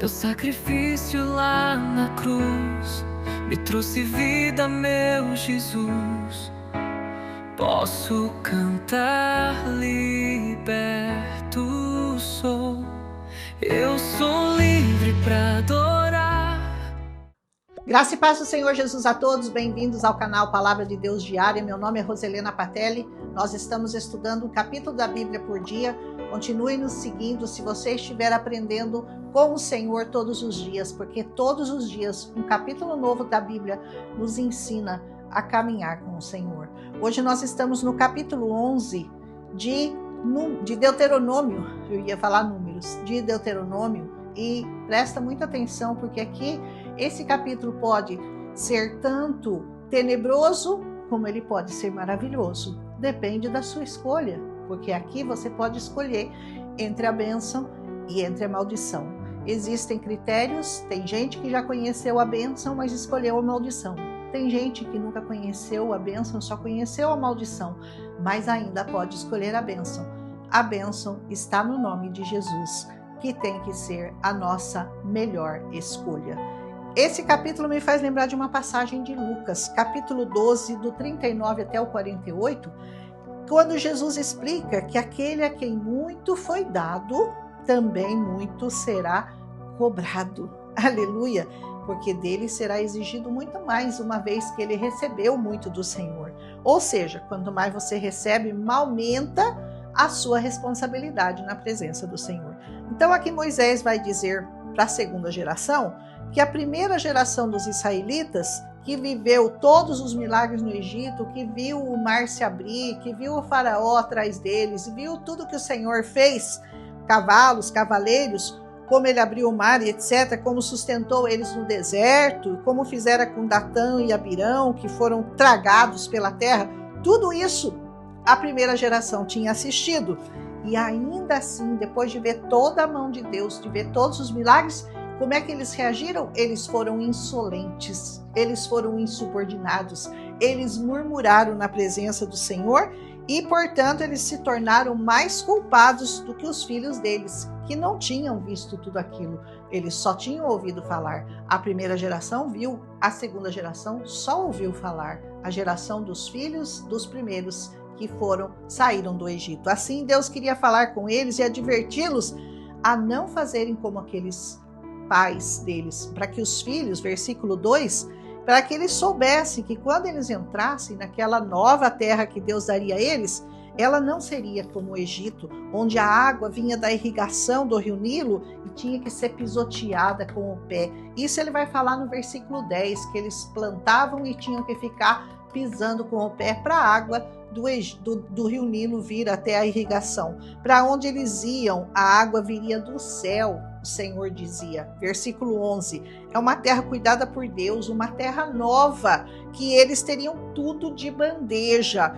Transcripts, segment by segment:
Teu sacrifício lá na cruz me trouxe vida, meu Jesus. Posso cantar, liberto sou. Eu sou livre para adorar. Graça e paz do Senhor Jesus a todos, bem-vindos ao canal Palavra de Deus Diária. Meu nome é Roselena Patelli, nós estamos estudando um capítulo da Bíblia por dia. Continue nos seguindo se você estiver aprendendo com o Senhor todos os dias, porque todos os dias um capítulo novo da Bíblia nos ensina a caminhar com o Senhor. Hoje nós estamos no capítulo 11 de Deuteronômio, eu ia falar números, de Deuteronômio, e presta muita atenção porque aqui esse capítulo pode ser tanto tenebroso como ele pode ser maravilhoso. Depende da sua escolha, porque aqui você pode escolher entre a bênção e entre a maldição. Existem critérios, tem gente que já conheceu a bênção, mas escolheu a maldição. Tem gente que nunca conheceu a bênção, só conheceu a maldição, mas ainda pode escolher a bênção. A bênção está no nome de Jesus, que tem que ser a nossa melhor escolha. Esse capítulo me faz lembrar de uma passagem de Lucas, capítulo 12, do 39 até o 48, quando Jesus explica que aquele a quem muito foi dado, também muito será cobrado. Aleluia! Porque dele será exigido muito mais, uma vez que ele recebeu muito do Senhor. Ou seja, quanto mais você recebe, aumenta a sua responsabilidade na presença do Senhor. Então aqui Moisés vai dizer para a segunda geração que a primeira geração dos israelitas, que viveu todos os milagres no Egito, que viu o mar se abrir, que viu o faraó atrás deles, viu tudo que o Senhor fez, cavalos, cavaleiros, como ele abriu o mar e etc., como sustentou eles no deserto, como fizera com Datã e Abirão, que foram tragados pela terra, tudo isso a primeira geração tinha assistido. E ainda assim, depois de ver toda a mão de Deus, de ver todos os milagres, como é que eles reagiram? Eles foram insolentes, eles foram insubordinados, eles murmuraram na presença do Senhor e, portanto, eles se tornaram mais culpados do que os filhos deles, que não tinham visto tudo aquilo. Eles só tinham ouvido falar. A primeira geração viu, a segunda geração só ouviu falar. A geração dos filhos dos primeiros que saíram do Egito. Assim, Deus queria falar com eles e adverti-los a não fazerem como aqueles pais deles, para que os filhos, versículo 2, para que eles soubessem que quando eles entrassem naquela nova terra que Deus daria a eles, ela não seria como o Egito, onde a água vinha da irrigação do rio Nilo e tinha que ser pisoteada com o pé. Isso ele vai falar no versículo 10, que eles plantavam e tinham que ficar pisando com o pé para a água do rio Nilo vir até a irrigação. Para onde eles iam, a água viria do céu, o Senhor dizia. Versículo 11, é uma terra cuidada por Deus, uma terra nova, que eles teriam tudo de bandeja.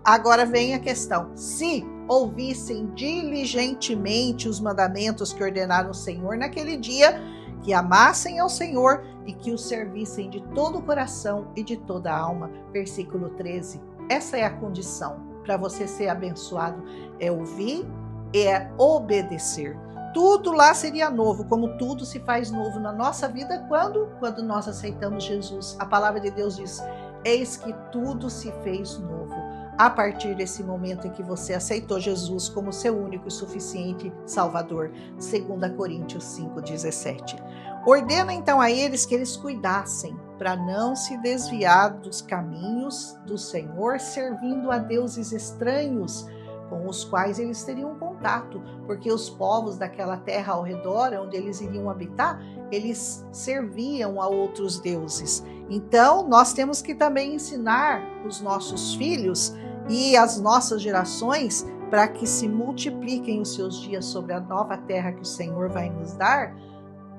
Agora vem a questão, se ouvissem diligentemente os mandamentos que ordenaram o Senhor naquele dia, que amassem ao Senhor e que o servissem de todo o coração e de toda a alma. Versículo 13. Essa é a condição para você ser abençoado, é ouvir, é obedecer. Tudo lá seria novo, como tudo se faz novo na nossa vida quando nós aceitamos Jesus. A palavra de Deus diz, eis que tudo se fez novo. A partir desse momento em que você aceitou Jesus como seu único e suficiente Salvador. 2 Coríntios 5,17. Ordena então a eles que eles cuidassem para não se desviar dos caminhos do Senhor, servindo a deuses estranhos com os quais eles teriam contato, porque os povos daquela terra ao redor, onde eles iriam habitar, eles serviam a outros deuses. Então, nós temos que também ensinar os nossos filhos e as nossas gerações para que se multipliquem os seus dias sobre a nova terra que o Senhor vai nos dar,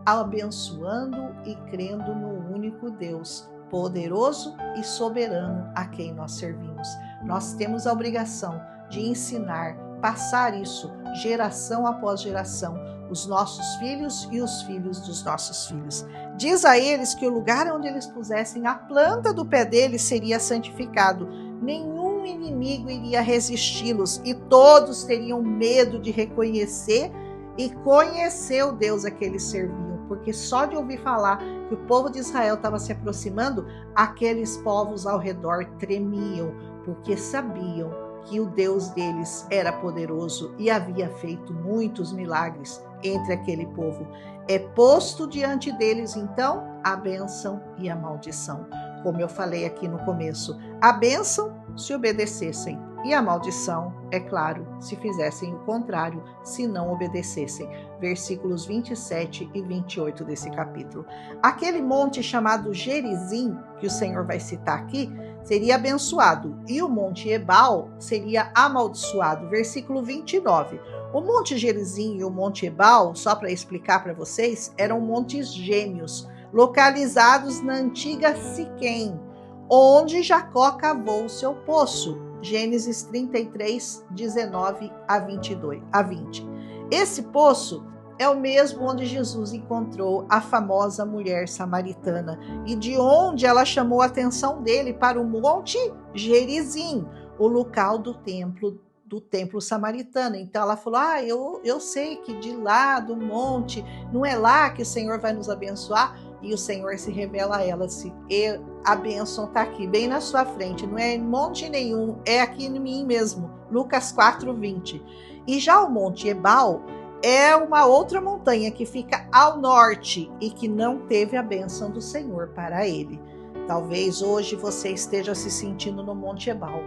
abençoando e crendo no único Deus, poderoso e soberano a quem nós servimos. Nós temos a obrigação de ensinar, passar isso geração após geração, os nossos filhos e os filhos dos nossos filhos. Diz a eles que o lugar onde eles pusessem a planta do pé deles seria santificado. Nenhum inimigo iria resisti-los e todos teriam medo de reconhecer e conheceu o Deus a que eles serviam, porque só de ouvir falar que o povo de Israel estava se aproximando, aqueles povos ao redor tremiam, porque sabiam que o Deus deles era poderoso e havia feito muitos milagres entre aquele povo. É posto diante deles, então, a bênção e a maldição. Como eu falei aqui no começo, a bênção se obedecessem e a maldição, é claro, se fizessem o contrário, se não obedecessem. Versículos 27 e 28 desse capítulo. Aquele monte chamado Gerizim, que o Senhor vai citar aqui, seria abençoado, e o monte Ebal seria amaldiçoado. Versículo 29. O monte Gerizim e o monte Ebal, só para explicar para vocês, eram montes gêmeos, localizados na antiga Siquém, onde Jacó cavou o seu poço. Gênesis 33, 19 a 20. Esse poço é o mesmo onde Jesus encontrou a famosa mulher samaritana e de onde ela chamou a atenção dele para o monte Gerizim, o local do templo samaritano. Então ela falou, eu sei que de lá do monte, não é lá que o Senhor vai nos abençoar? E o Senhor se revela a ela, a bênção está aqui, bem na sua frente, não é em monte nenhum, é aqui em mim mesmo. Lucas 4:20. E já o monte Ebal é uma outra montanha que fica ao norte e que não teve a bênção do Senhor para ele. Talvez hoje você esteja se sentindo no monte Ebal,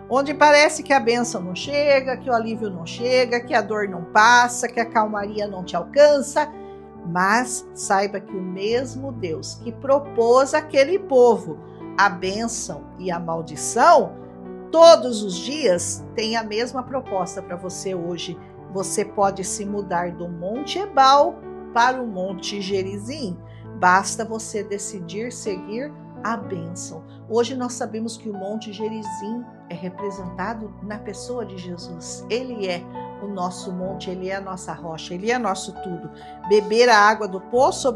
onde parece que a bênção não chega, que o alívio não chega, que a dor não passa, que a calmaria não te alcança. Mas saiba que o mesmo Deus que propôs àquele povo a bênção e a maldição, todos os dias tem a mesma proposta para você hoje. Você pode se mudar do Monte Ebal para o Monte Gerizim. Basta você decidir seguir a bênção. Hoje nós sabemos que o Monte Gerizim é representado na pessoa de Jesus. Ele é o nosso monte, ele é a nossa rocha, ele é nosso tudo. Beber a água do poço,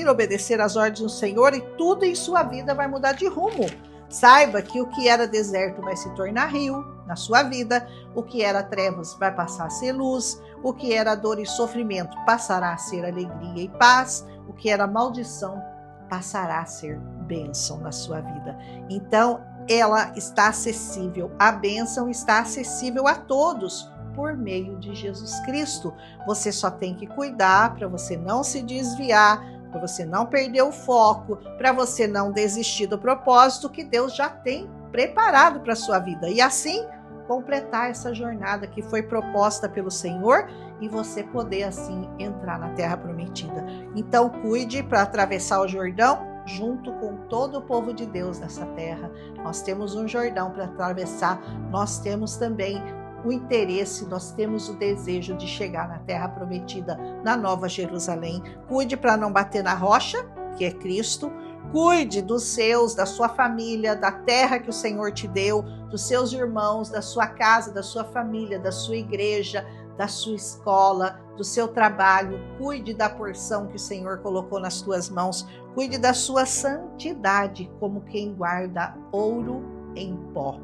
obedecer às ordens do Senhor, e tudo em sua vida vai mudar de rumo. Saiba que o que era deserto vai se tornar rio na sua vida, o que era trevas vai passar a ser luz, o que era dor e sofrimento passará a ser alegria e paz, o que era maldição passará a ser bênção na sua vida. Então, ela está acessível, a bênção está acessível a todos por meio de Jesus Cristo. Você só tem que cuidar para você não se desviar, para você não perder o foco, para você não desistir do propósito que Deus já tem preparado para a sua vida. E assim, completar essa jornada que foi proposta pelo Senhor e você poder assim entrar na terra prometida. Então cuide para atravessar o Jordão junto com todo o povo de Deus nessa terra. Nós temos um Jordão para atravessar, nós temos também o interesse, nós temos o desejo de chegar na terra prometida, na Nova Jerusalém. Cuide para não bater na rocha, que é Cristo. Cuide dos seus, da sua família, da terra que o Senhor te deu, dos seus irmãos, da sua casa, da sua família, da sua igreja, da sua escola, do seu trabalho. Cuide da porção que o Senhor colocou nas tuas mãos. Cuide da sua santidade, como quem guarda ouro em pó.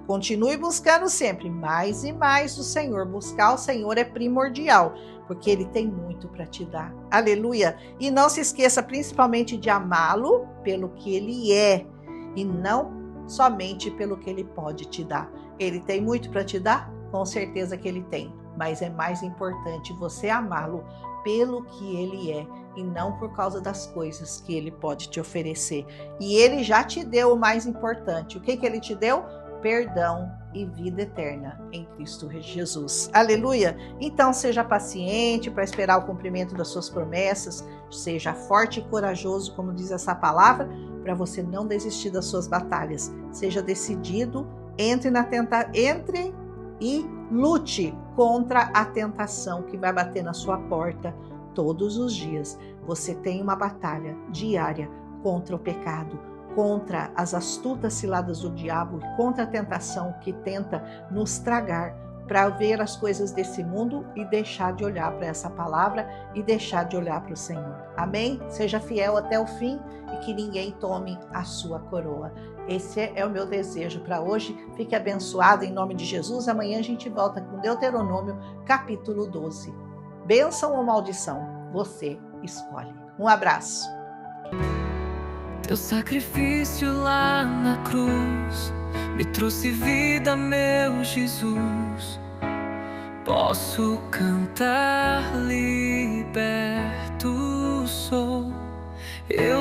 Continue buscando sempre mais e mais o Senhor. Buscar o Senhor é primordial, porque Ele tem muito para te dar. Aleluia! E não se esqueça principalmente de amá-lo pelo que Ele é e não somente pelo que Ele pode te dar. Ele tem muito para te dar? Com certeza que Ele tem, mas é mais importante você amá-lo pelo que Ele é e não por causa das coisas que Ele pode te oferecer. E Ele já te deu o mais importante. O que Ele te deu? Perdão e vida eterna em Cristo Jesus. Aleluia! Então seja paciente para esperar o cumprimento das suas promessas, seja forte e corajoso, como diz essa palavra, para você não desistir das suas batalhas. Seja decidido, entre e lute contra a tentação que vai bater na sua porta todos os dias. Você tem uma batalha diária contra o pecado, contra as astutas ciladas do diabo, contra a tentação que tenta nos tragar para ver as coisas desse mundo e deixar de olhar para essa palavra e deixar de olhar para o Senhor. Amém? Seja fiel até o fim e que ninguém tome a sua coroa. Esse é o meu desejo para hoje. Fique abençoado em nome de Jesus. Amanhã a gente volta com Deuteronômio capítulo 12. bênção ou maldição, você escolhe. Um abraço. Teu sacrifício lá na cruz me trouxe vida, meu Jesus. Posso cantar, liberto sou. Eu